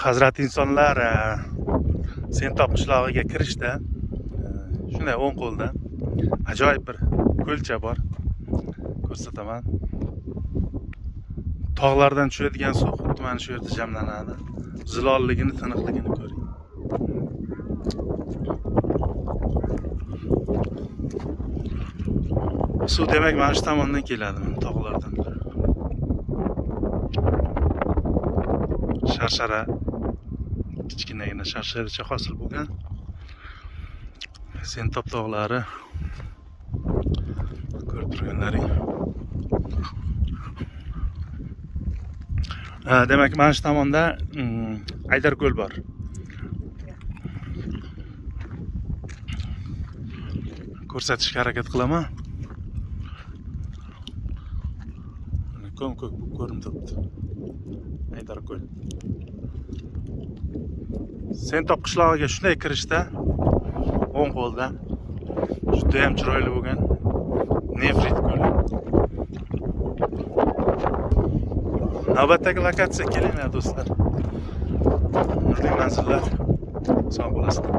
Hazrati insonlar Sentob qishlog'iga kirishda shunday o'ng qo'lda ajoyib bir ko'lcha bor. Ko'rsataman. Tog'lardan tushadigan suv xuddi mana shu yerda jamlanadi. Zilolligini, tiniqligini ko'ring. Suv demak mana shu tomondan keladi, tog'lardan. Sharshara, kichkinagina sharsharacha hosil bo'lgan. Sentob tog'lari ko'rib turganlaring. Demak, mana shu tomonda Aydarko'l bor. Ko'rsatishga harakat qilaman. Ko'm-ko'k ko'rinib turibdi. Aydarko'l. Sentob qishlog'iga shunday kirishda o'ng qo'lda juda ham chiroyli bo'lgan Nefrit ko'li. Navbatdagi lokatsiya kelinglar do'stlar. Nurli manzillar. Sog' bo'lasizlar.